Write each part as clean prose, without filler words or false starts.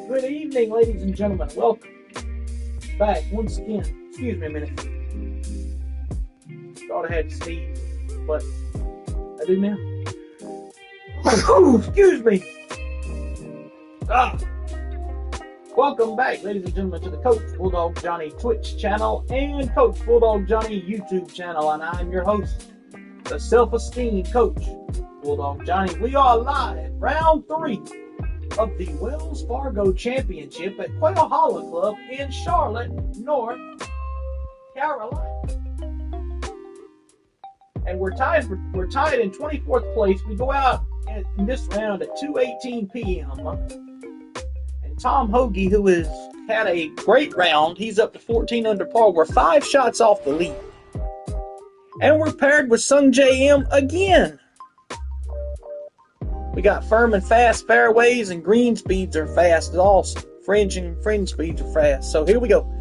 Good evening, ladies and gentlemen. Welcome back once again. Excuse me a minute. Thought I had to sneeze, but I do now. Excuse me. Welcome back, ladies and gentlemen, to the Coach Bulldog Johnny Twitch channel and Coach Bulldog Johnny YouTube channel. And I'm your host, the self-esteemed Coach Bulldog Johnny. We are live, round 3 of the Wells Fargo Championship at Quail Hollow Club in Charlotte, North Carolina. And we're tied in 24th place. We go out in this round at 2:18 p.m. And Tom Hoagie, who has had a great round, he's up to 14 under par. We're 5 shots off the lead. And we're paired with Sung J.M. again. We got firm and fast fairways, and green speeds are fast also. Fringe speeds are fast. So here we go.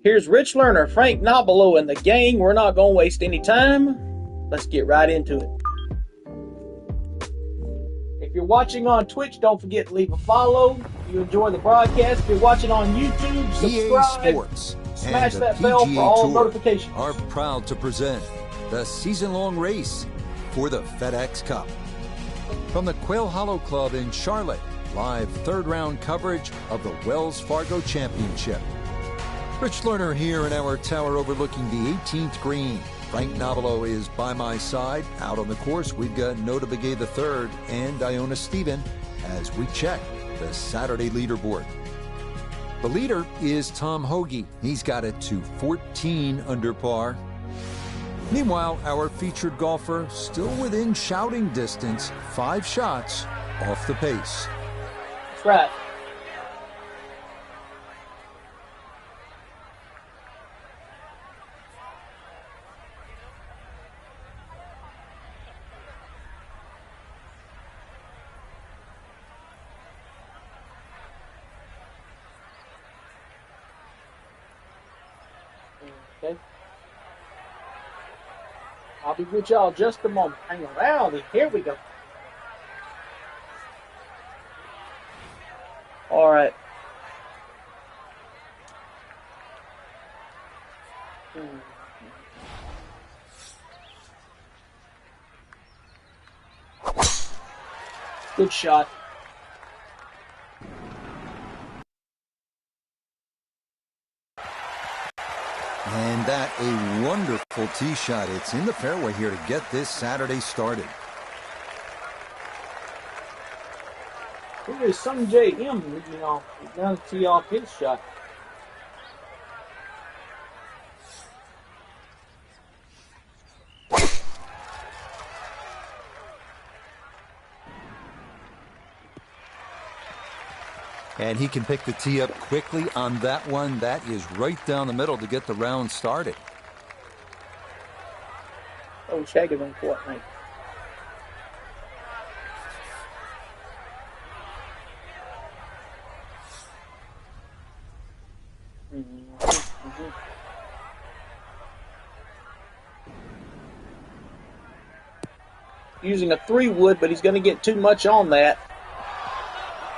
Here's Rich Lerner, Frank Nobilo, and the gang. We're not going to waste any time. Let's get right into it. If you're watching on Twitch, don't forget to leave a follow. If you enjoy the broadcast, if you're watching on YouTube, subscribe. Sports smash and that the bell PGA for all Tour notifications. Are proud to present the season-long race for the FedEx Cup. From the Quail Hollow Club in Charlotte, live third-round coverage of the Wells Fargo Championship. Rich Lerner here in our tower overlooking the 18th green. Frank Nobilo is by my side. Out on the course, we've got Nota Begay III and Iona Stephen as we check the Saturday leaderboard. The leader is Tom Hoagie. He's got it to 14 under par. Meanwhile, our featured golfer still within shouting distance, 5 shots off the pace. That's right. Okay. I'll be with y'all just a moment. Hang on. Rowdy. Here we go. All right. Good shot. And that a wonderful tee shot. It's in the fairway here to get this Saturday started. Here is Sung J M leading off. He's down to tee off his shot. And he can pick the tee up quickly on that one. That is right down the middle to get the round started. Oh, Shaggy's on court, mate. Using a 3-wood, but he's going to get too much on that.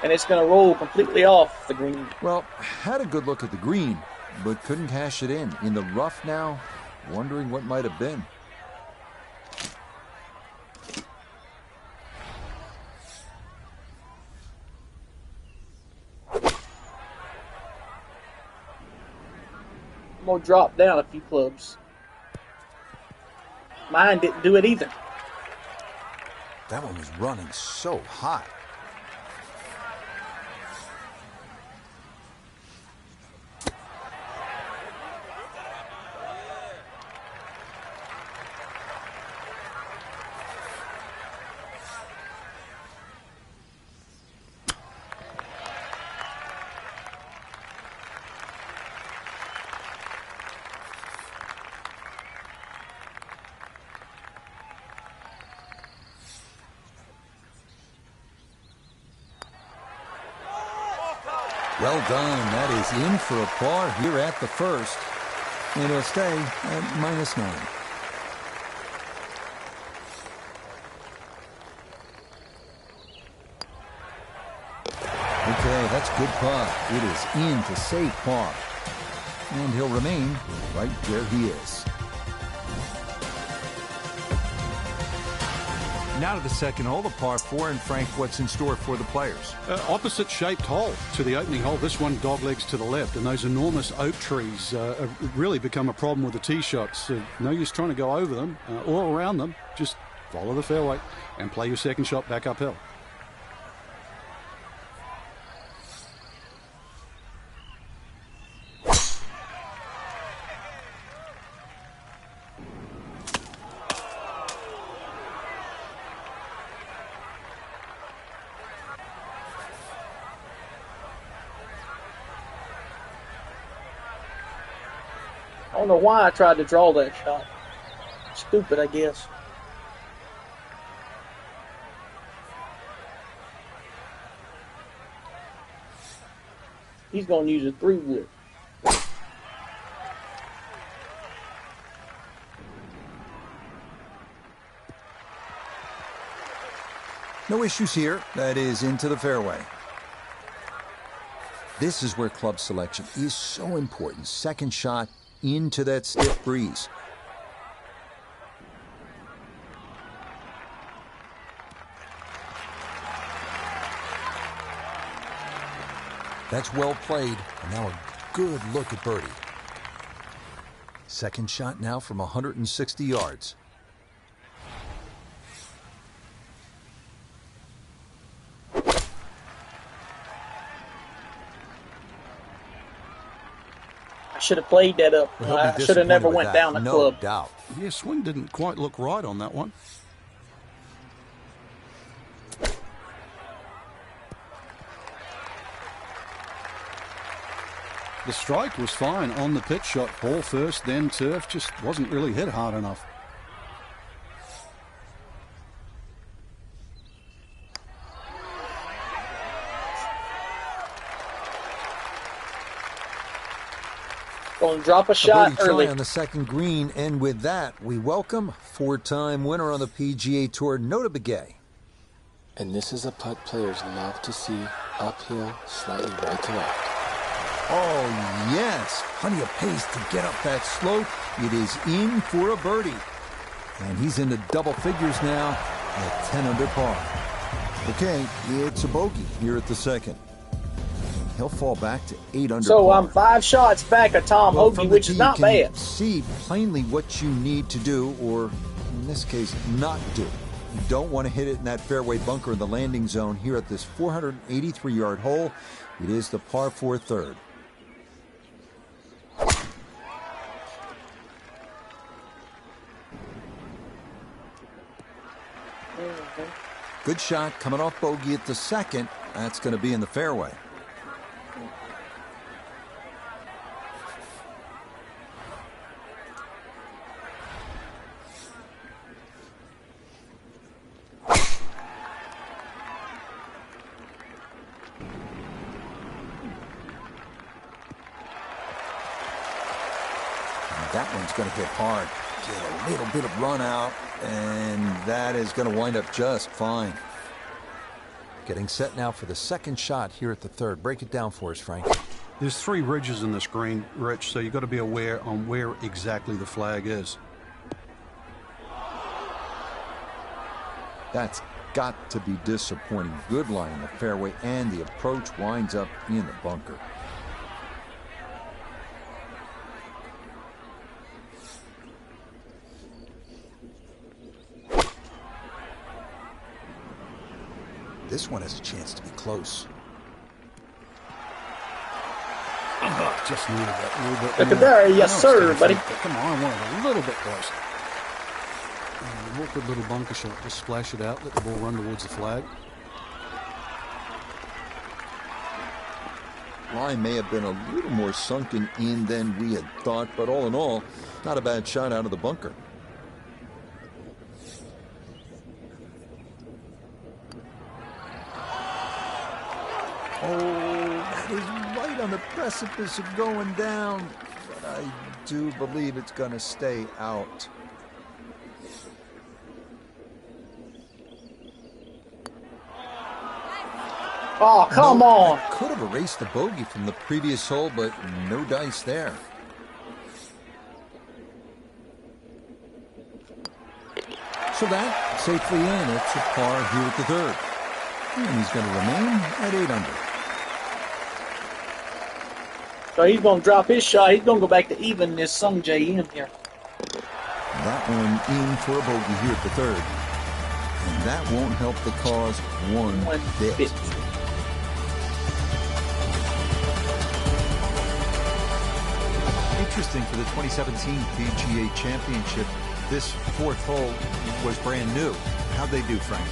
And it's going to roll completely off the green. Well, had a good look at the green, but couldn't cash it in. In the rough now, wondering what might have been. I'm going to drop down a few clubs. Mine didn't do it either. That one was running so hot. Well done. That is in for a par here at the first. And it'll stay at -9. Okay, that's good par. It is in to save par. And he'll remain right where he is. Now to the second hole, the par 4, and Frank, what's in store for the players? Opposite shaped hole to the opening hole. This one dog legs to the left, and those enormous oak trees have really become a problem with the tee shots. No use trying to go over them or around them. Just follow the fairway and play your second shot back uphill. I don't know why I tried to draw that shot. Stupid, I guess. He's going to use a 3-wood. No issues here. That is into the fairway. This is where club selection is so important. Second shot into that stiff breeze. That's well played, and now a good look at birdie. Second shot now from 160 yards. I should have played that up. I should have never went down the club. No doubt. Yeah, swing didn't quite look right on that one. The strike was fine on the pitch shot. Ball first, then turf. Just wasn't really hit hard enough. Going to drop a shot early. Try on the second green, and with that, we welcome four-time winner on the PGA Tour, Nota Begay. And this is a putt players love to see, uphill, slightly right to left. Oh, yes. Plenty of pace to get up that slope. It is in for a birdie. And he's into double figures now at 10 under par. Okay, it's a bogey here at the second. He'll fall back to 8 under So par. I'm 5 shots back of Tom Well, Hoagie, from the which tee, is not you can bad. see plainly what you need to do, or in this case, not do. You don't want to hit it in that fairway bunker in the landing zone here at this 483-yard hole. It is the par 4 third. Good shot coming off bogey at the second. That's going to be in the fairway. That one's going to hit hard. Get a little bit of run out, and that is going to wind up just fine. Getting set now for the second shot here at the third. Break it down for us, Frank. There's 3 ridges in this green, Rich, so you've got to be aware on where exactly the flag is. That's got to be disappointing. Good line in the fairway, and the approach winds up in the bunker. This one has a chance to be close. Just needed that little bit Look more. at there, yes, I know it's sir, gonna buddy. fit, but come on, I want it a little bit closer. An awkward little bunker shot. Just splash it out, let the ball run towards the flag. Line may have been a little more sunken in than we had thought, but all in all, not a bad shot out of the bunker. Oh, that is right on the precipice of going down, but I do believe it's going to stay out. Oh, come on. I could have erased the bogey from the previous hole, but no dice there. So that safely in. It's a par here at the third. And he's going to remain at 8 under. So he's going to drop his shot. He's going to go back to even this Sung J in here. That one in for a bogey here at the third. And that won't help the cause one bit. Interesting for the 2017 PGA Championship. This 4th hole was brand new. How'd they do, Frank?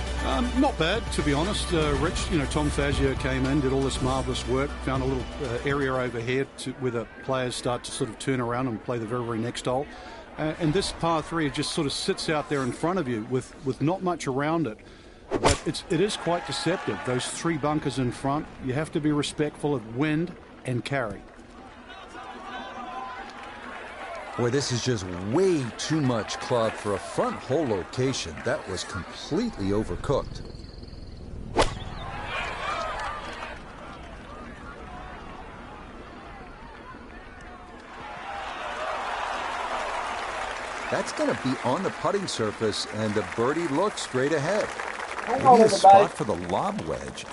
Not bad, to be honest. Rich, Tom Fazio came in, did all this marvellous work, found a little area over here where the players start to sort of turn around and play the very, very next hole. And this par 3 just sort of sits out there in front of you with not much around it. But it is quite deceptive. Those 3 bunkers in front, you have to be respectful of wind and carry. Boy, this is just way too much club for a front hole location. That was completely overcooked. That's going to be on the putting surface, and the birdie looks straight ahead. Maybe a spot for the lob wedge.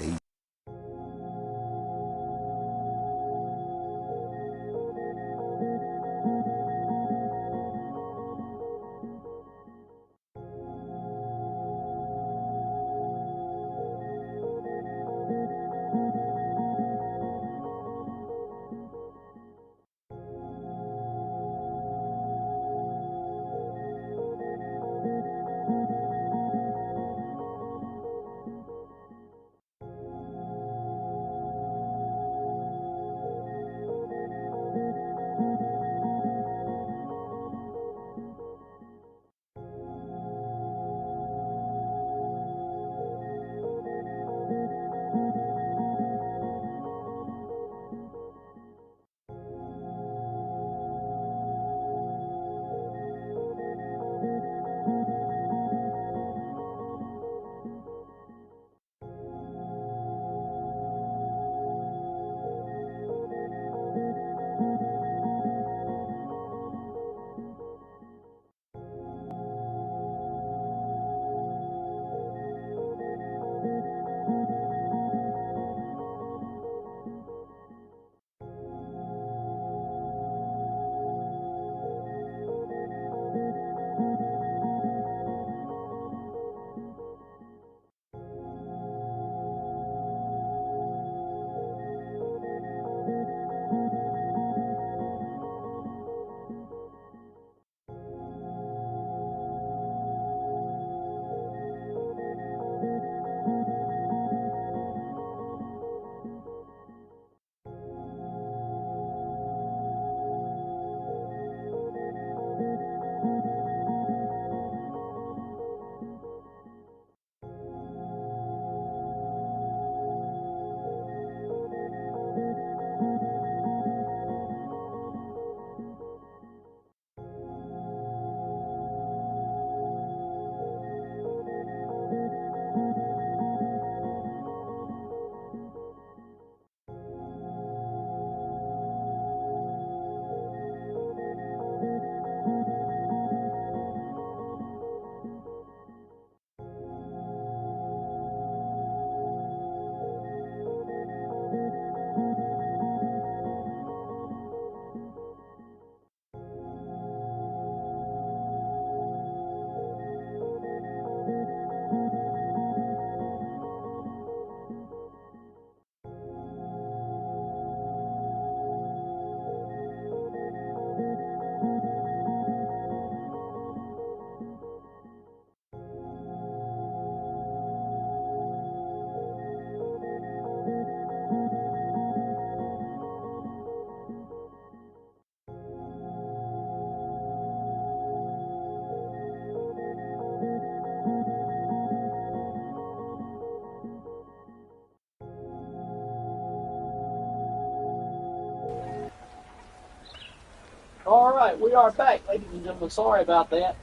right, we are back, ladies and gentlemen. Sorry about that.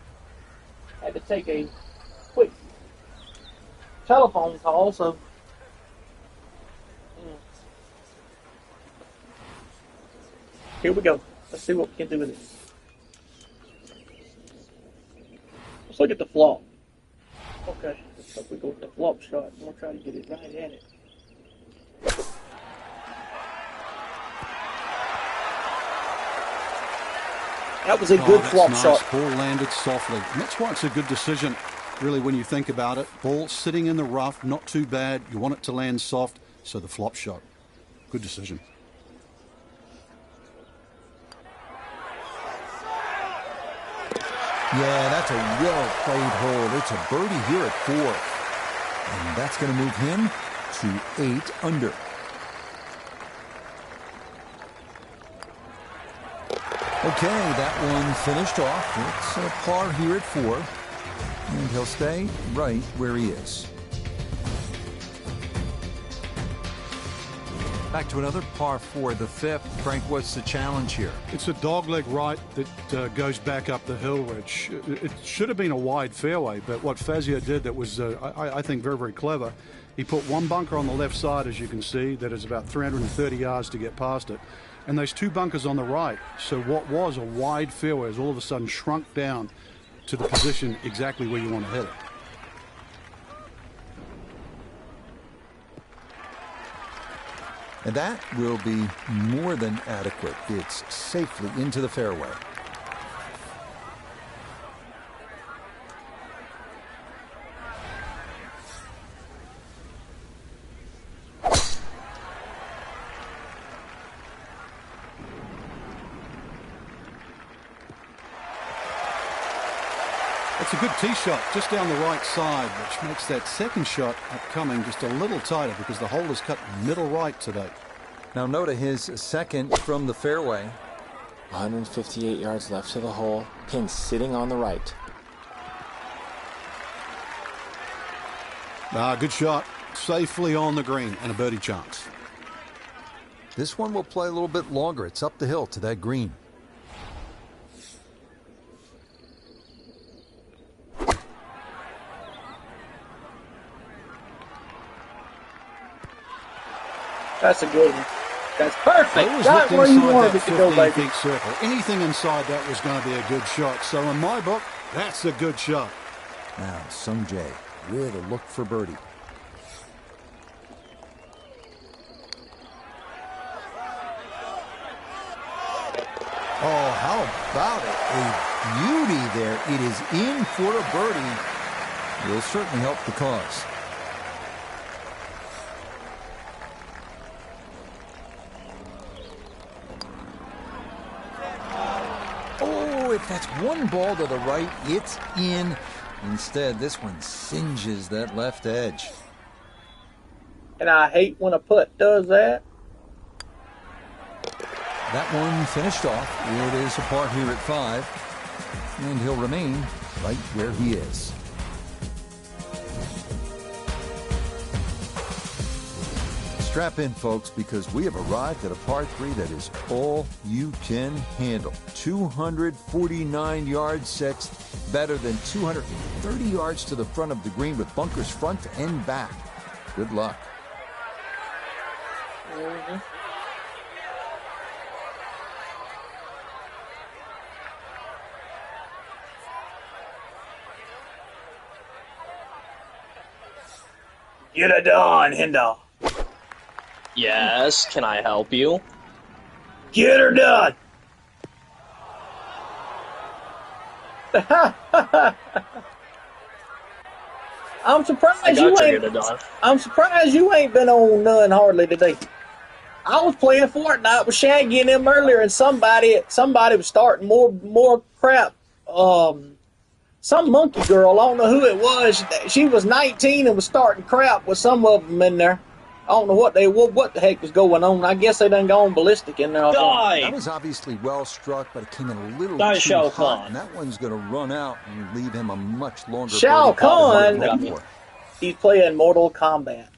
Had to take a quick telephone call, so here we go. Let's see what we can do with this. Let's look at the flop. Okay, so we go with the flop shot. We'll try to get it right at it. That was a good flop shot. Ball landed softly. And that's why it's a good decision, really, when you think about it. Ball sitting in the rough, not too bad. You want it to land soft, so the flop shot. Good decision. Yeah, that's a well-played hole. It's a birdie here at 4. And that's going to move him to 8 under. Okay, that one finished off. It's a par here at 4. And he'll stay right where he is. Back to another par 4, the 5th. Frank, what's the challenge here? It's a dogleg right that goes back up the hill, which it should have been a wide fairway, but what Fazio did that was, I think, very, very clever. He put one bunker on the left side, as you can see, that is about 330 yards to get past it, and those 2 bunkers on the right. So what was a wide fairway has all of a sudden shrunk down to the position exactly where you want to hit it. And that will be more than adequate. It's safely into the fairway. It's a good tee shot just down the right side, which makes that second shot upcoming just a little tighter because the hole is cut middle right today. Now note his second from the fairway. 158 yards left to the hole. Pin sitting on the right. Good shot. Safely on the green and a birdie chance. This one will play a little bit longer. It's up the hill to that green. That's a good one. That's perfect. Got where you wanted it to go, baby. Circle. Anything inside that was going to be a good shot. So in my book, that's a good shot. Now, Sung Jae with a look for birdie. Oh, how about it? A beauty there. It is in for a birdie. Will certainly help the cause. If that's one ball to the right, it's in. Instead, this one singes that left edge. And I hate when a putt does that. That one finished off. It is a par here at 5. And he'll remain right where he is. Strap in, folks, because we have arrived at a par 3 that is all you can handle. 249 yard sets, better than 230 yards to the front of the green with bunkers front and back. Good luck. Get it done, Hendo. Yes, can I help you? Get her done. I'm surprised you ain't been on none hardly today. I was playing Fortnite with Shaggy and them earlier, and somebody was starting more crap. Some monkey girl, I don't know who it was. She was 19 and was starting crap with some of them in there. I don't know what the heck was going on. I guess they done gone ballistic in there. That was obviously well struck, but it came in a little too hot, and that one's going to run out and leave him a much longer. Shao Kahn, he's playing Mortal Kombat.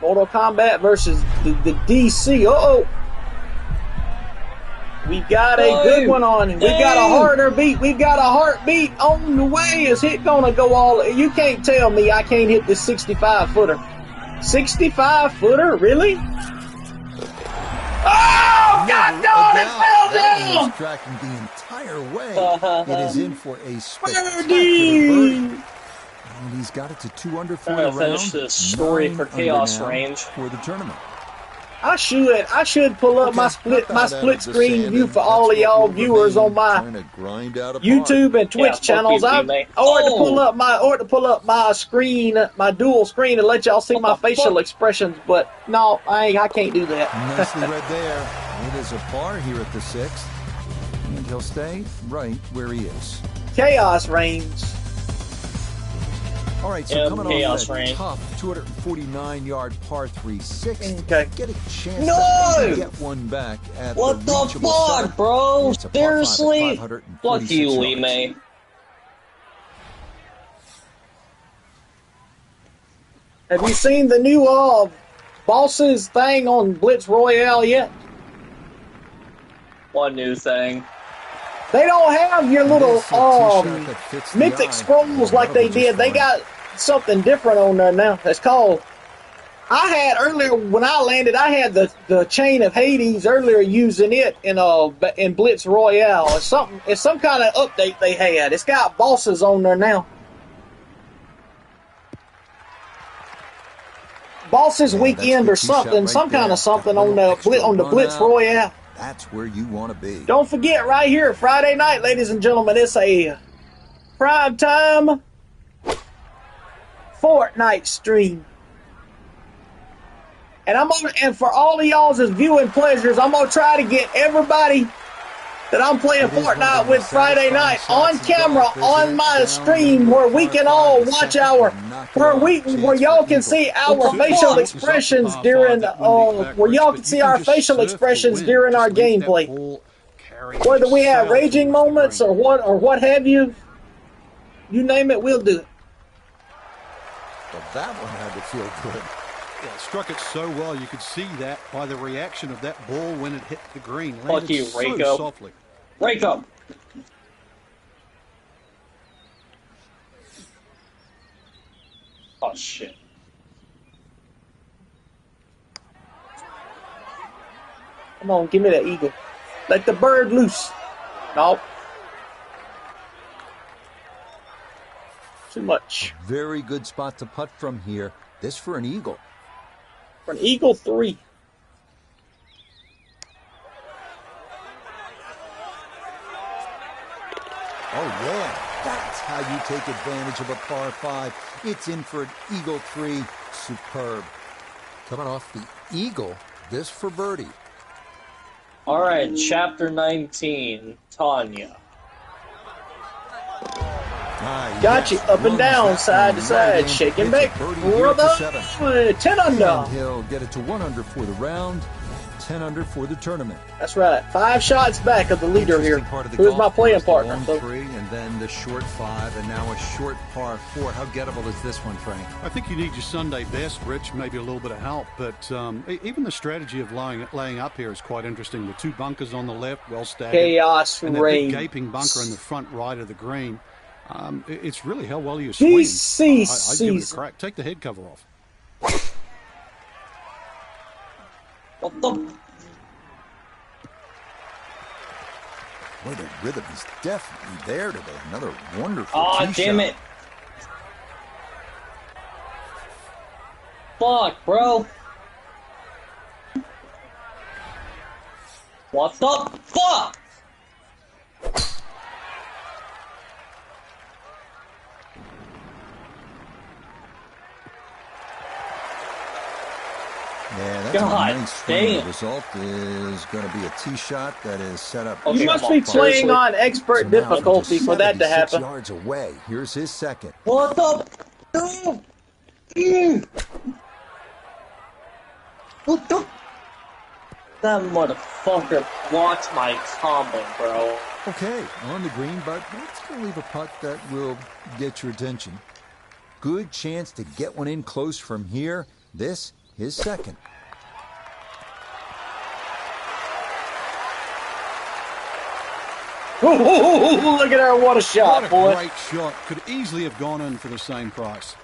Mortal Kombat versus the DC. Uh-oh. We got a good one on. We got a harder beat. We got a heartbeat on the way. Is it gonna go all? You can't tell me I can't hit this 65-footer. 65-footer, really? Oh, God darn it, fell That down! was tracking the entire way. It is in for a spectacular Birdie! birdie. And he's got it to 2 under for I'm the gonna finish round. this story 9 for under Chaos now Range. for the tournament. I should pull up my split screen view for all of y'all viewers on my YouTube and Twitch channels. I ought to pull up my screen, my dual screen, and let y'all see my facial expressions. But no, I can't do that. Nicely read there. It is a par here at the 6th, and he'll stay right where he is. Chaos Range. All right, so coming Chaos off that Range. tough 249-yard par 3-6, Okay. get a chance to get one back at What the reachable fuck, setup. bro? It's a par 5 at Seriously? 546 Fuck you, yards. Lee May. Have you seen the new bosses thing on Blitz Royale yet? One new thing. They don't have your little This is a tee-shot that fits the mythic eye. scrolls like they That'll be just did. They fine. got something different on there now. It's called. I had earlier when I landed. I had the Chain of Hades earlier using it in Blitz Royale. It's some kind of update they had. It's got bosses on there now. Bosses weekend or good tee shot something, right some kind there. of something Got a on little the extra Blitz run out. Royale. That's where you want to be. Don't forget, right here, Friday night, ladies and gentlemen, it's a prime time Fortnite stream. And for all of y'all's viewing pleasures, I'm gonna try to get everybody that I'm playing Fortnite with Friday night on camera on my stream where we can all watch where y'all can see our facial expressions during our gameplay. Whether we have raging moments or what have you, you name it, we'll do it. Well, that one had to feel good. Yeah, struck it so well. You could see that by the reaction of that ball when it hit the green. Fuck you, So Rico. softly. Wake up. Oh, shit. Come on, give me that eagle. Let the bird loose. Nope. Too much. Very good spot to putt from here. This for an eagle. For an eagle 3. Oh, yeah. That's how you take advantage of a par 5. It's in for an eagle 3. Superb. Coming off the eagle, this for birdie. All right, chapter 19, Tanya. Got you up and down, side to side, shaking back. Brother, 10 under. And he'll get it to 1 under for the round, 10 under for the tournament. That's right. 5 shots back of the leader here. Who's my playing partner? The long 3 and then the short 5 and now a short par 4. How gettable is this one, Frank? I think you need your Sunday best, Rich, maybe a little bit of help. But even the strategy of laying up here is quite interesting. The 2 bunkers on the left, well staggered. Chaos and that Range. big gaping bunker in the front right of the green. It's really how well you swing. DC I'd give it a crack. Take the head cover off. What the? Boy, the rhythm is definitely there today. Another wonderful Aw, tee damn shot. it. Fuck, bro. What the fuck? Yeah, that's God a nice swing. damn. The result is going to be a tee shot that is set up. Okay, You must come be on, playing seriously. on expert So now difficulty just for that to 76 happen. yards away. Here's his second. What the? No. What the? That motherfucker blocked my combo, bro. Okay, on the green, but it's going to leave a putt that will get your attention. Good chance to get one in close from here. This, his second. Ooh, look at her. What a shot, What a boy. great shot. Could easily have gone in for the same price.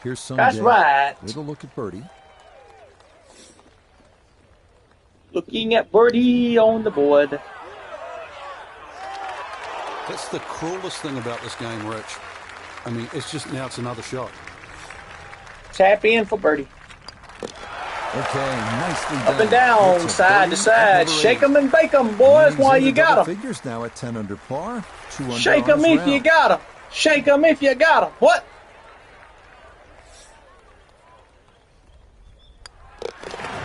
Here's Sunday That's right. with a look at birdie. Looking at birdie on the board. That's the cruelest thing about this game, Rich. I mean, it's another shot. Tap in for birdie. Okay, nicely done. Up and down, It's a side to birdie side. at number Shake 8. 'em and bake 'em, boys, He's while into you got double 'em. figures now at 10 under par. 2 under Shake on 'em his if you round. got 'em. Shake 'em if you got 'em. What?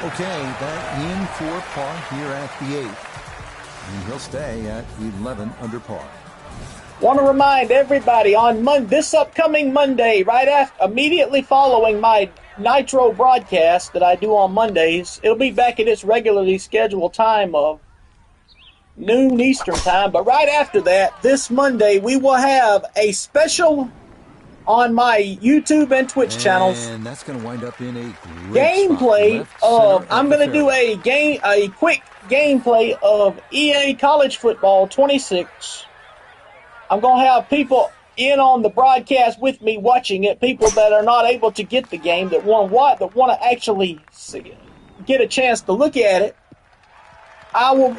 Okay, that in for par here at the 8th. And he'll stay at 11 under par. Want to remind everybody on this upcoming Monday, right after, immediately following my Nitro broadcast that I do on Mondays, it'll be back at its regularly scheduled time of noon Eastern time. But right after that, this Monday, we will have a special on my YouTube and Twitch channels. And that's going to wind up in a great Gameplay spot, left of center I'm the going to do fairway. a quick gameplay of EA College Football 26. I'm going to have people in on the broadcast with me watching it, people that are not able to get the game, that want to actually get a chance to look at it. I will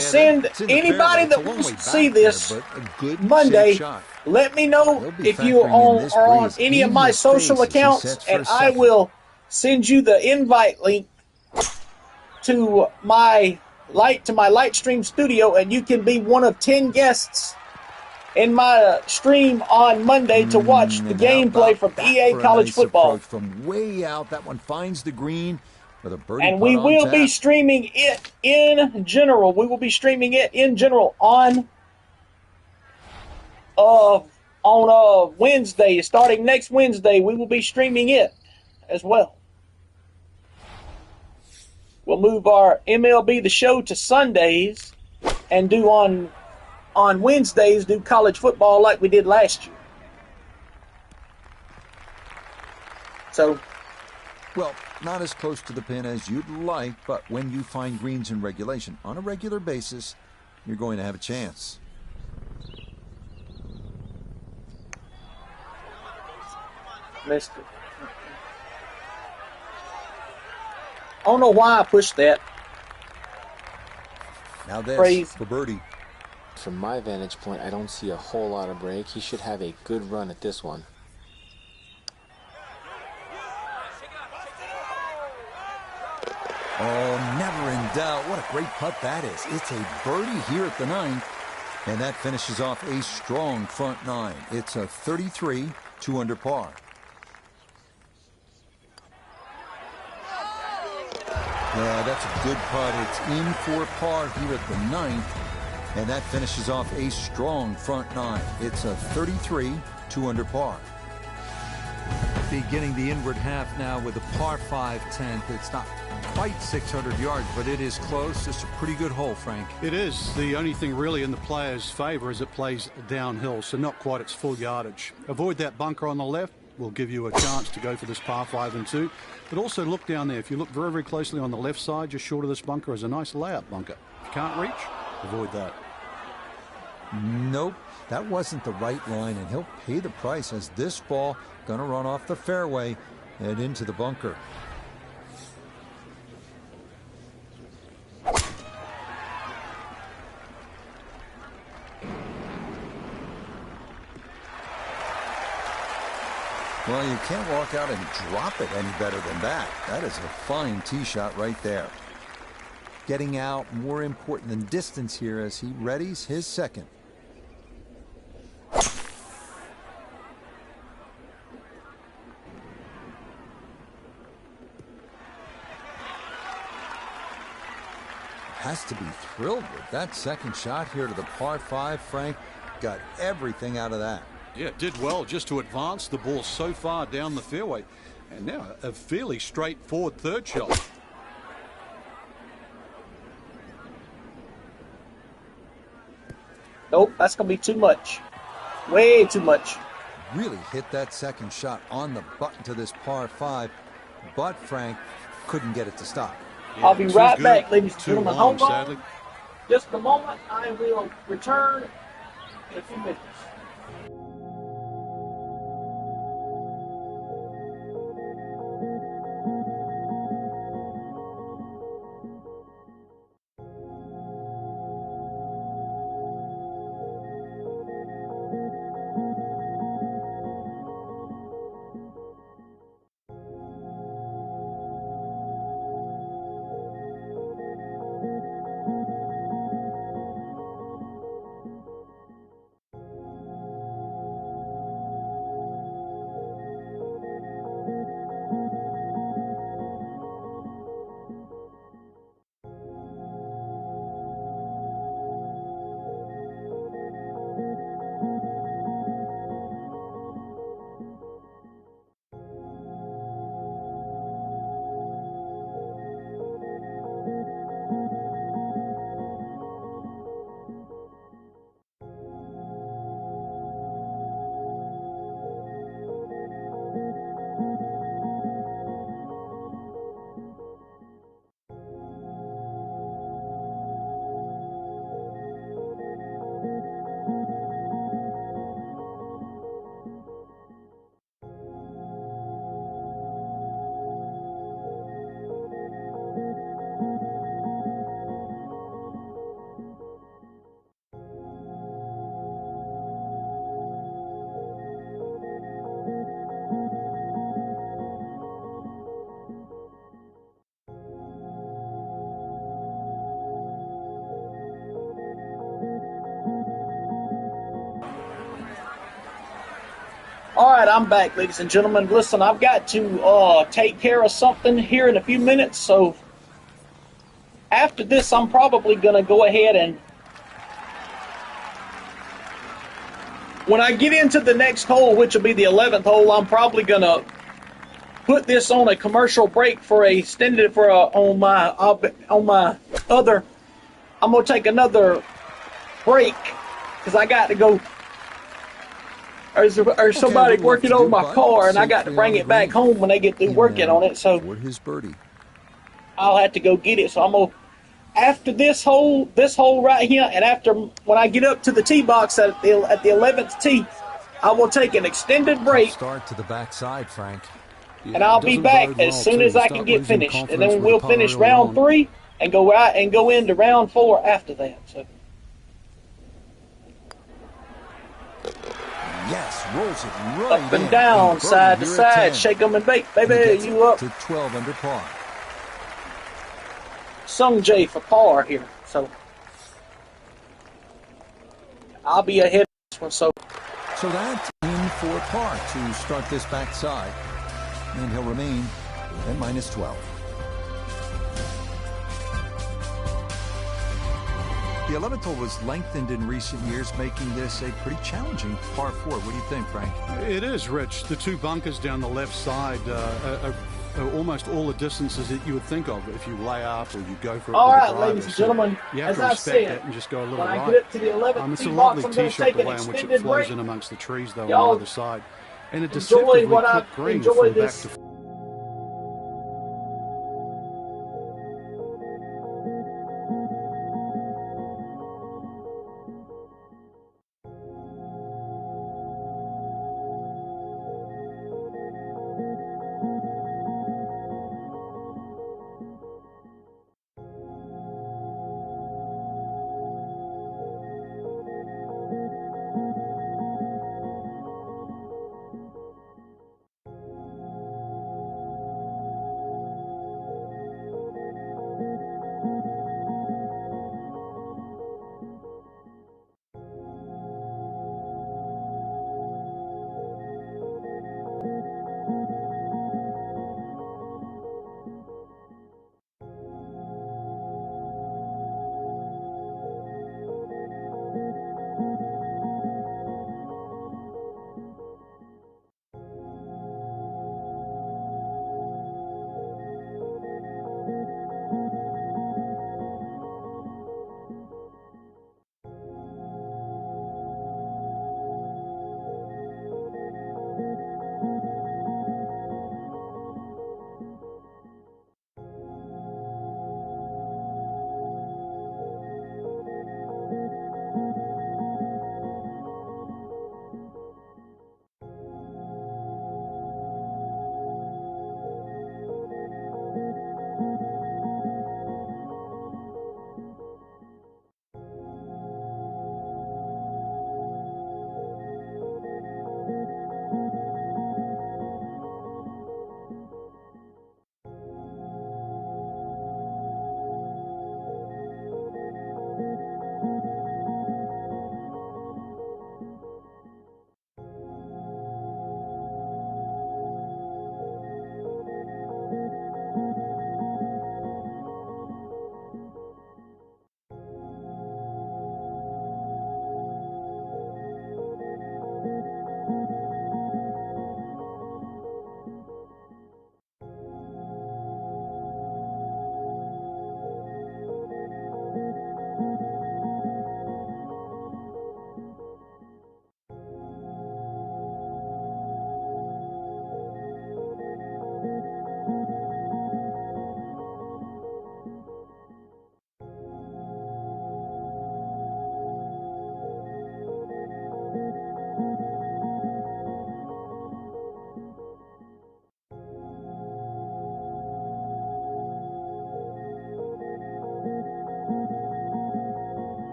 send it's in the anybody fairway. It's a that long wants way to see back there, this but a good Monday. safe shot. Let me know They'll be if you factoring in this are on breeze any of in my his social face as he accounts, sets for and a I second. will send you the invite link to my light stream studio, and you can be one of 10 guests in my stream on Monday to watch the And how gameplay about from that EA for a College nice Football. approach from way out. That one finds the green with a birdie And putt we on will tap. be streaming it in general. We will be streaming it in general on Wednesday. Starting next Wednesday, we will be streaming it as well. We'll move our MLB The Show to Sundays and do on Wednesdays do college football like we did last year. So, Well, not as close to the pin as you'd like, but when you find greens in regulation on a regular basis, you're going to have a chance. missed it. I don't know why I pushed that. Now this Crazy. for birdie. From my vantage point, I don't see a whole lot of break. He should have a good run at this one. Oh, never in doubt. What a great putt that is. It's a birdie here at the 9th, and that finishes off a strong front 9. It's a 33, 2 under par. Yeah, that's a good putt. It's in for par here at the 9th, and that finishes off a strong front 9. It's a 33, 2 under par. Beginning the inward half now with a par 5 10th. It's not quite 600 yards, but it is close. It's a pretty good hole, Frank. It is. The only thing really in the player's favor is it plays downhill, so not quite its full yardage. Avoid that bunker on the left. Will give you a chance to go for this par 5 and 2. But also look down there. If you look very, very closely on the left side, just short of this bunker, is a nice layup bunker. If you can't reach, avoid that. Nope, that wasn't the right line, and he'll pay the price as this ball going to run off the fairway and into the bunker. Well, you can't walk out and drop it any better than that. That is a fine tee shot right there. Getting out more important than distance here as he readies his second. Has to be thrilled with that second shot here to the par 5, Frank. Got everything out of that. Yeah, it did well just to advance the ball so far down the fairway. And now a fairly straightforward third shot. Nope, that's going to be too much. Way too much. Really hit that second shot on the button to this par 5, but Frank couldn't get it to stop. Yeah, I'll be too right good, back, ladies and too gentlemen. long, Hold on. sadly. just a moment. I will return in a few minutes. All right, I'm back, ladies and gentlemen. Listen, I've got to take care of something here in a few minutes, so after this, I'm probably going to go ahead and when I get into the next hole, which will be the 11th hole, I'm probably going to put this on a commercial break for a extended for a, on my other. I'm going to take another break because I got to go. There's somebody working on my car, and I got to bring it back home when they get through working on it. So for his birdie. I'll have to go get it. So I'm gonna after this hole right here, and after when I get up to the tee box at the 11th tee, I will take an extended break. Start to the backside, Frank. Yeah, And I'll it be doesn't back bode well, as soon too. as I Start can get losing finished, and confidence then with we'll the putter finish early round on. 3 and go out and go into round 4 after that. So. Yes, rolls it right Up and in. down, And side birdie to here at side, 10. shake 'em and bake, And he baby. gets You it up? to 12 under par. Sung J for par here, so I'll be ahead of this one. So So that's in for par to start this backside. And he'll remain at minus 12. The 11th hole was lengthened in recent years, making this a pretty challenging par 4. What do you think, Frank? It is, Rich. The two bunkers down the left side are almost all the distances that you would think of if you lay up or you go for it all with right, the driver. ladies and gentlemen, You have as to I respect said, that and just go a little when I right. get up to the 11th It's a tee lovely box, I'm tee going to shot, take the an way in which it extended flows break. in amongst the trees, though, on Y'all the other side. And a enjoy deceptively what I quick green enjoy from this. back to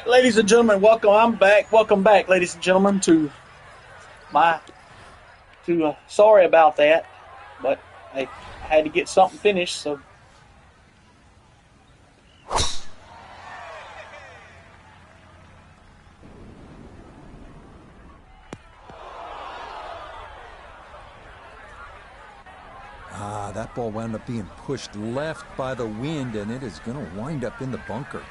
Ladies and gentlemen, welcome. I'm back. Welcome back, ladies and gentlemen, to sorry about that, but I had to get something finished, so. That ball wound up being pushed left by the wind, and it is going to wind up in the bunker.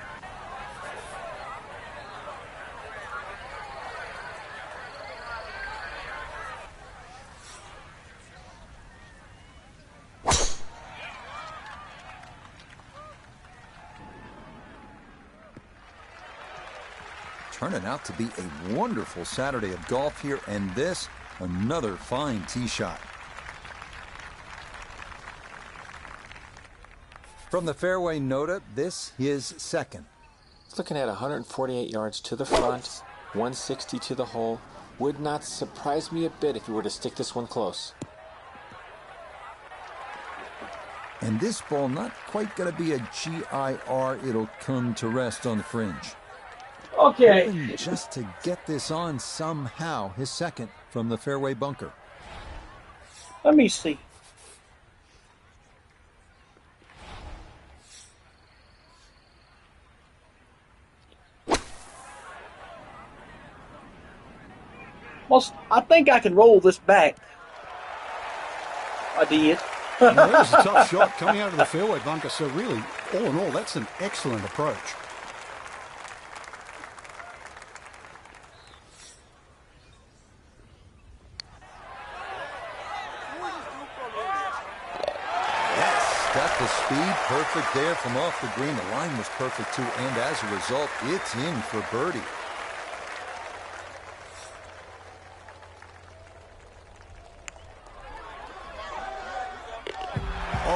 Turning out to be a wonderful Saturday of golf here, and this, another fine tee shot. From the fairway nota, this is second. It's looking at 148 yards to the front, 160 to the hole. Would not surprise me a bit if you were to stick this one close. And this ball not quite going to be a GIR. It'll come to rest on the fringe. Okay. Hoping just to get this on somehow, his second from the fairway bunker. Let me see. Well, I think I can roll this back. I did. Now, that was a tough shot coming out of the fairway bunker. So really, all in all, that's an excellent approach. Yes, got the speed perfect there from off the green. The line was perfect too, and as a result, it's in for birdie.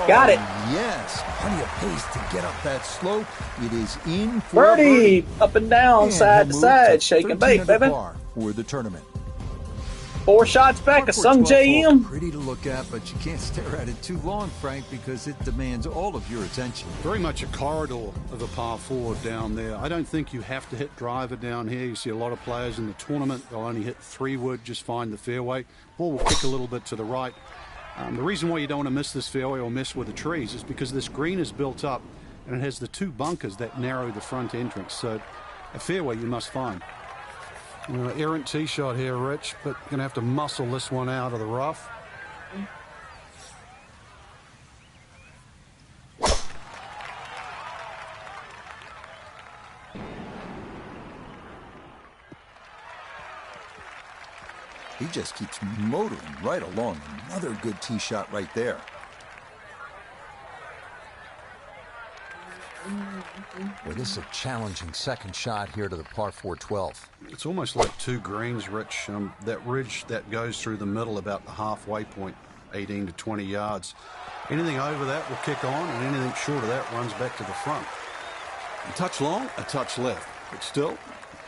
Got it. Yes, plenty of pace to get up that slope. It is in for Birdie, up and down, side to side, shake and bake, baby. For the tournament. 4 shots back, a Sung JM. Pretty to look at, but you can't stare at it too long, Frank, because it demands all of your attention. Very much a corridor of a par 4 down there. I don't think you have to hit driver down here. You see a lot of players in the tournament, they'll only hit 3-wood, just find the fairway. Ball will kick a little bit to the right. The reason why you don't want to miss this fairway or mess with the trees is because this green is built up and it has the 2 bunkers that narrow the front entrance. So a fairway you must find. Errant tee shot here, Rich, but you're going to have to muscle this one out of the rough. He just keeps motoring right along. Another good tee shot right there. Well, this is a challenging second shot here to the par 4-12. It's almost like 2 greens, Rich. That ridge that goes through the middle about the halfway point, 18 to 20 yards. Anything over that will kick on, and anything short of that runs back to the front. A touch long, a touch left. But still,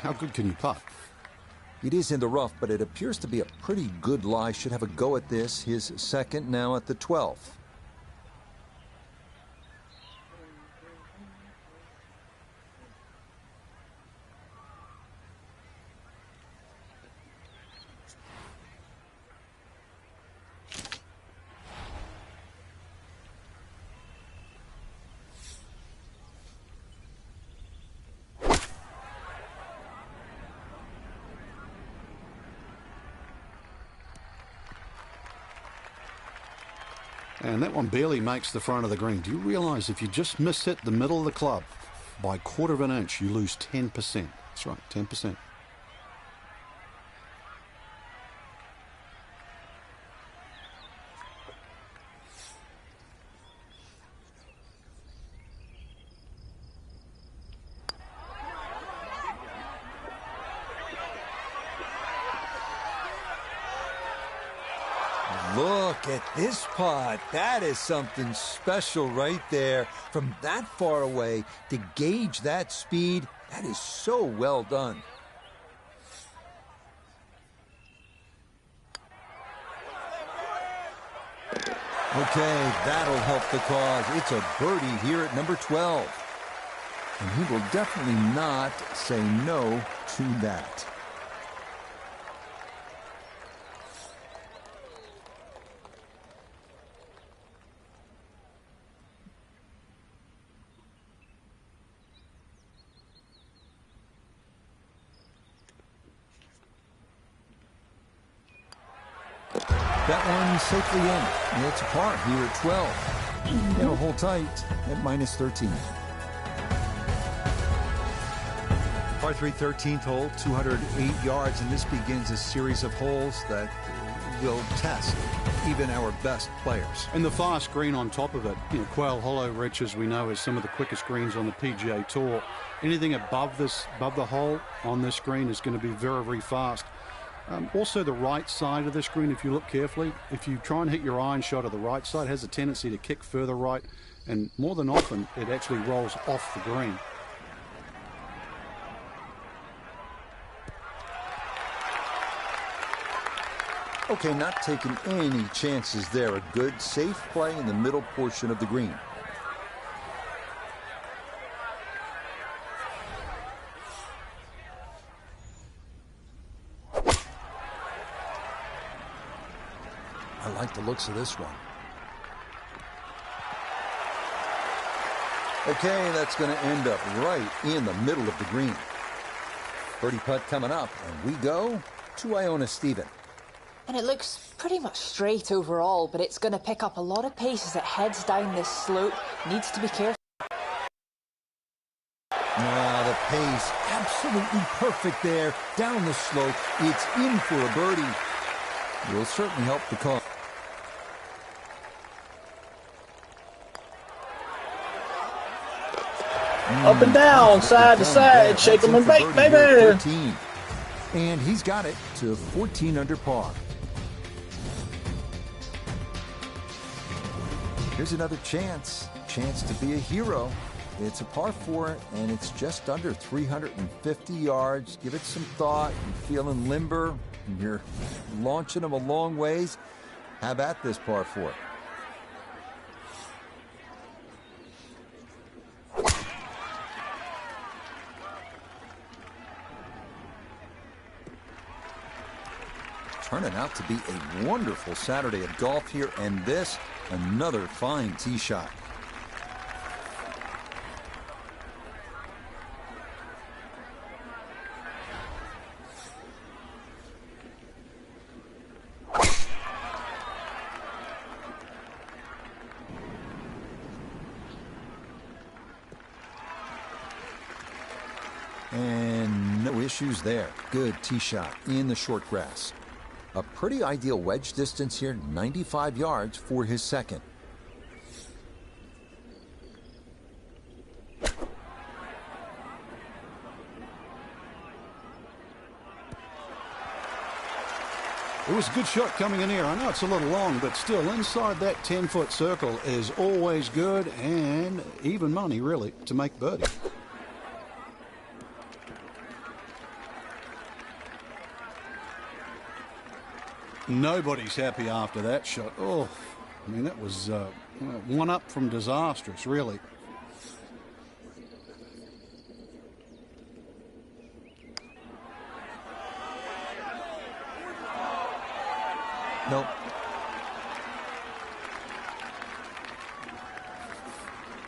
how good can you putt? It is in the rough, but it appears to be a pretty good lie. Should have a go at this. His second now at the 12th. And that one barely makes the front of the green. Do you realize if you just miss hit the middle of the club by 1/4 of an inch, you lose 10%. That's right, 10%. Look at this putt. That is something special right there. From that far away to gauge that speed, that is so well done. Okay, that'll help the cause. It's a birdie here at number 12. And he will definitely not say no to that. That one safely in. It's a par here at 12. It'll hold tight at -13. Par 3, 13th hole, 208 yards, and this begins a series of holes that will test even our best players. And the fast green on top of it. You know, Quail Hollow, Rich, as we know, is some of the quickest greens on the PGA Tour. Anything above the hole on this green is going to be very, very fast. Also, the right side of this green, if you look carefully, if you try and hit your iron shot of the right side, it has a tendency to kick further right, and more than often, it actually rolls off the green. Okay, not taking any chances there. A good, safe play in the middle portion of the green. I like the looks of this one. Okay, that's going to end up right in the middle of the green. Birdie putt coming up, and we go to Iona Stephen. And it looks pretty much straight overall, but it's going to pick up a lot of pace as it heads down this slope. Needs to be careful. The pace, absolutely perfect there. Down the slope, it's in for a birdie. Will certainly help the cause. Up and down, side to side, shake 'em and bake, baby. And he's got it to 14 under par. Here's another chance to be a hero. It's a par 4, and it's just under 350 yards. Give it some thought. You're feeling limber. You're launching them a long ways. Have at this par 4. Turning out to be a wonderful Saturday of golf here, and this, another fine tee shot. And no issues there. Good tee shot in the short grass. A pretty ideal wedge distance here, 95 yards for his second. It was a good shot coming in here. I know it's a little long, but still inside that 10-foot circle is always good, and even money, really, to make birdie. Nobody's happy after that shot. Oh, I mean, that was one up from disastrous, really. Nope.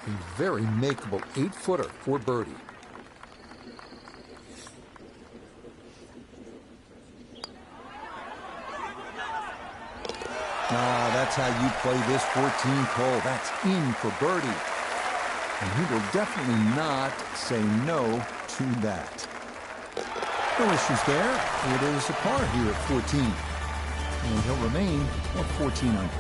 A very makeable 8-footer for birdie. That's how you play this 14th hole. That's in for birdie. And he will definitely not say no to that. No issues there. It is a par here at 14. And he'll remain at 14 under.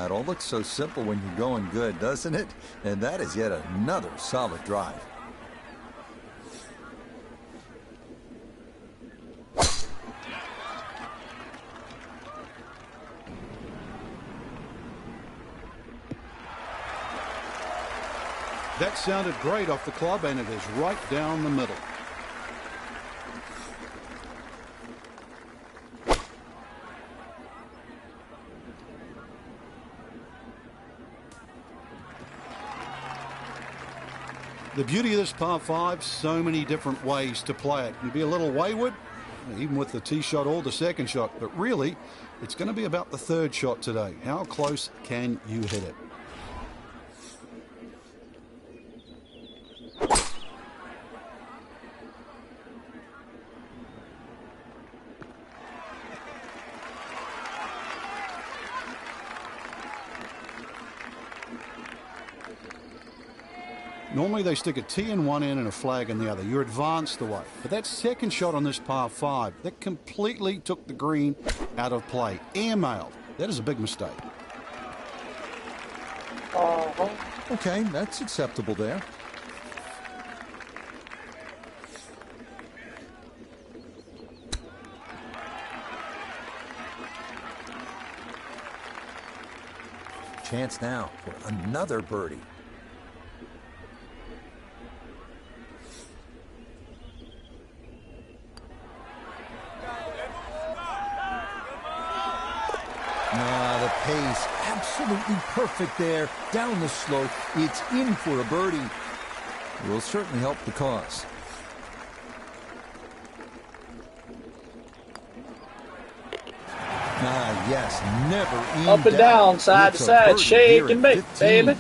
It all looks so simple when you're going good, doesn't it? And that is yet another solid drive. That sounded great off the club, and it is right down the middle. The beauty of this par 5, so many different ways to play it. You can be a little wayward, even with the tee shot or the second shot, but really, it's going to be about the third shot today. How close can you hit it? Normally they stick a tee in one end and a flag in the other. You're advanced the way. But that second shot on this par 5, that completely took the green out of play. Airmailed. That is a big mistake. Okay, that's acceptable there. Chance now for another birdie. The pace, absolutely perfect there. Down the slope, it's in for a birdie. Will certainly help the cause. Yes, never in Up and down, side to side, shake and bake, baby.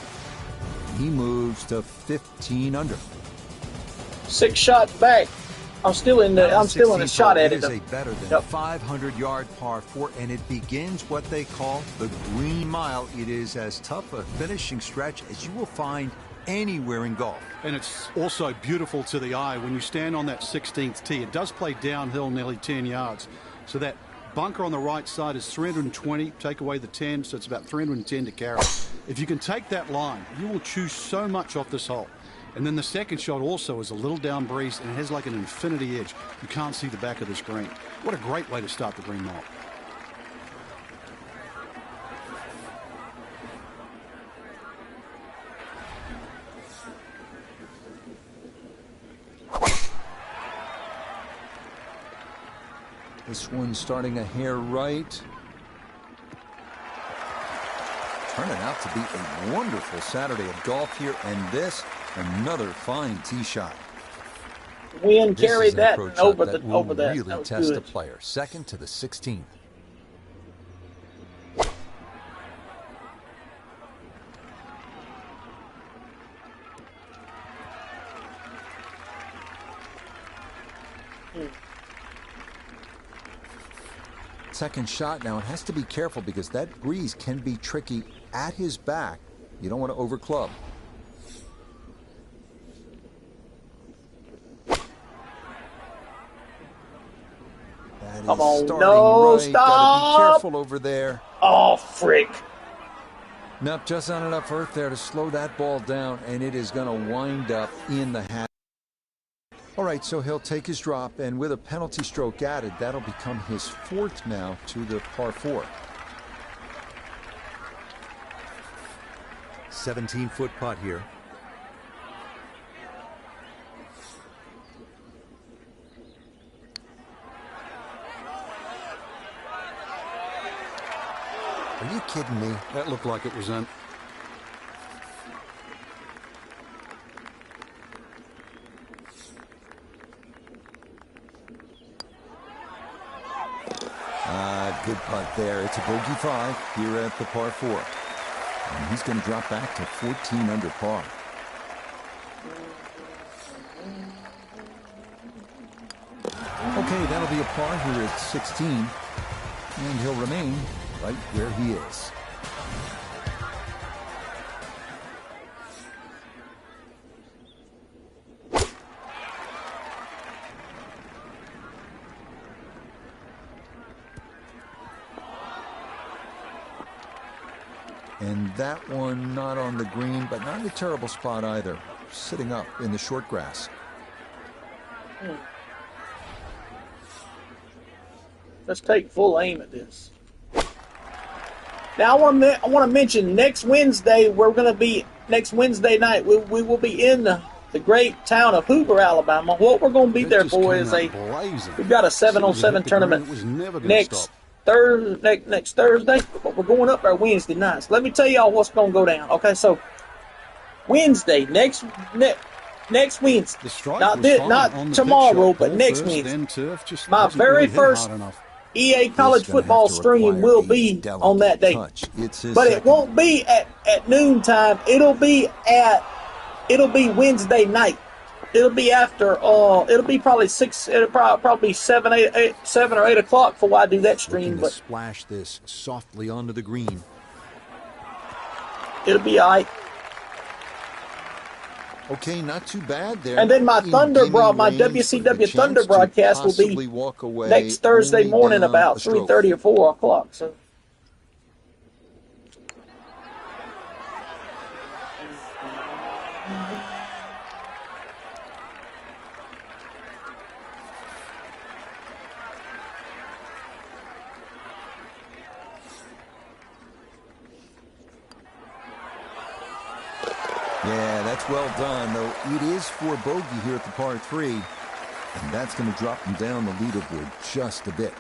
He moves to 15 under. 6 shots back. I'm still in the shot at it. It is a better than 500-yard par 4, and it begins what they call the green mile. It is as tough a finishing stretch as you will find anywhere in golf. And it's also beautiful to the eye when you stand on that 16th tee. It does play downhill nearly 10 yards. So that bunker on the right side is 320. Take away the 10, so it's about 310 to carry. If you can take that line, you will choose so much off this hole. And then the second shot also is a little down breeze, and it has like an infinity edge. You can't see the back of this green. What a great way to start the green mile. This one's starting a hair right. Turning out to be a wonderful Saturday of golf here, and this, another fine tee shot. Wind carried that over that. Really That was test good. the player. Second to the 16th. Second shot now. It has to be careful because that breeze can be tricky at his back. You don't want to overclub. Come on, starting no, right. stop! Gotta be careful over there. Oh, frick. Nope, just not enough earth there to slow that ball down, and it is going to wind up in the hat. All right, so he'll take his drop, and with a penalty stroke added, that'll become his 4th now to the par 4. 17-foot putt here. Are you kidding me? That looked like it was in. Good putt there. It's a bogey 5 here at the par 4. And he's going to drop back to 14 under par. Okay, that'll be a par here at 16. And he'll remain right where he is. And that one not on the green, but not in a terrible spot either. Sitting up in the short grass. Let's take full aim at this. Now I want to mention next Wednesday we're going to be next Wednesday night, we will be in the great town of Hoover, Alabama. What we're going to be there for is we've got a 7-on-7 tournament next Thursday, but we're going up there Wednesday night. So let me tell y'all what's going to go down. Okay, so Wednesday, next Wednesday, not tomorrow, but next Wednesday, my very first EA college football stream will be on that day, but it won't be at noontime. It'll be Wednesday night. It'll be after. It'll be probably 6. It'll probably be 7 or 8 o'clock before I do that stream. But splash this softly onto the green. It'll be all right. Okay, not too bad there. And then my WCW Thunder broadcast will be next Thursday morning about 3:30 or 4 o'clock. So. Yeah, that's well done, though it is for bogey here at the par 3, and that's going to drop them down the leaderboard just a bit.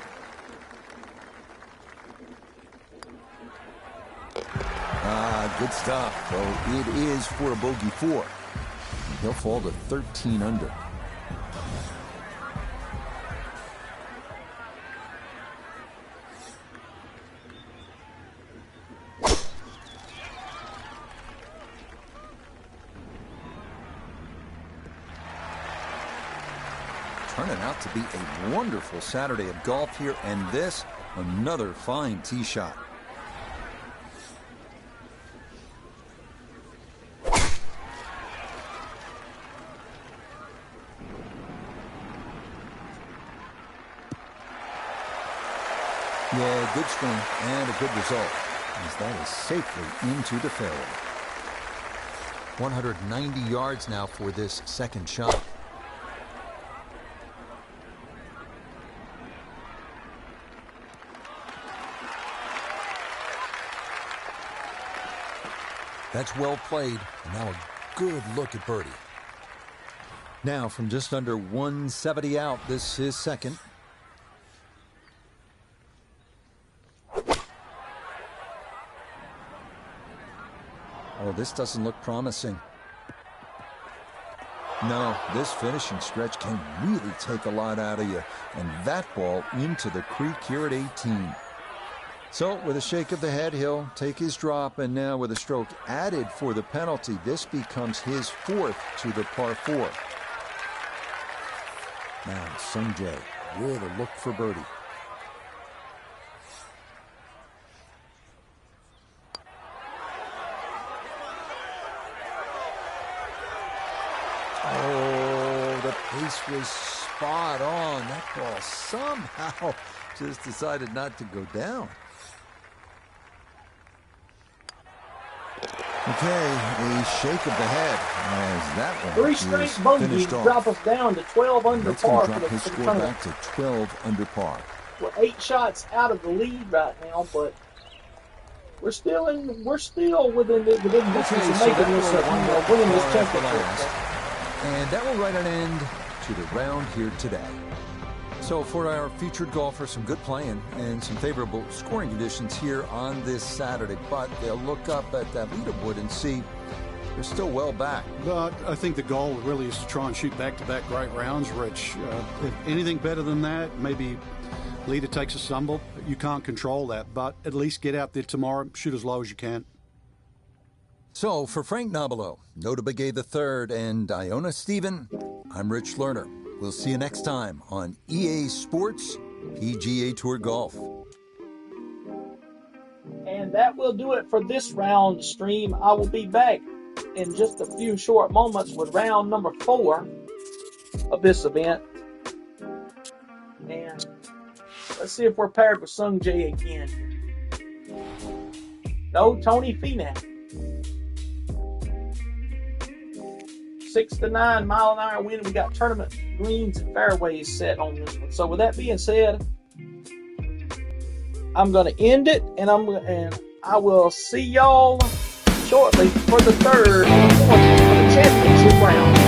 Good stuff. So it is for a bogey 4. He'll fall to 13 under. Turning out to be a wonderful Saturday of golf here, and this, another fine tee shot. Yeah, good swing and a good result, as that is safely into the fairway. 190 yards now for this second shot. That's well played. Now a good look at birdie. Now from just under 170 out, this is second. Oh, this doesn't look promising. No, this finishing stretch can really take a lot out of you. And that ball into the creek here at 18. So with a shake of the head, he'll take his drop, and now with a stroke added for the penalty, this becomes his 4th to the par 4. Now Sungjae with a look for birdie. Oh, the pace was spot on. That ball somehow just decided not to go down. Okay, a shake of the head as that one 3 straight bogeys drop us down to 12 under par for the score back to 12 under par. We're 8 shots out of the lead right now, but we're still within distance of making this winning this championship. And that will write an end to the round here today. So for our featured golfer, some good playing and some favorable scoring conditions here on this Saturday. But they'll look up at that leaderboard and see they're still well back. But I think the goal really is to try and shoot back-to-back great rounds, Rich. If anything better than that, maybe leader takes a stumble. You can't control that, but at least get out there tomorrow, shoot as low as you can. So for Frank Nobilo, Nota Begay III, and Iona Stephen, I'm Rich Lerner. We'll see you next time on EA Sports PGA Tour Golf. And that will do it for this round stream. I will be back in just a few short moments with round number 4 of this event. And let's see if we're paired with Sungjae again. No, Tony Finau. 6 to 9 mile-an-hour wind. We got tournament greens and fairways set on this one. So with that being said, I'm going to end it, and I will see y'all shortly for the third and fourth of the championship round.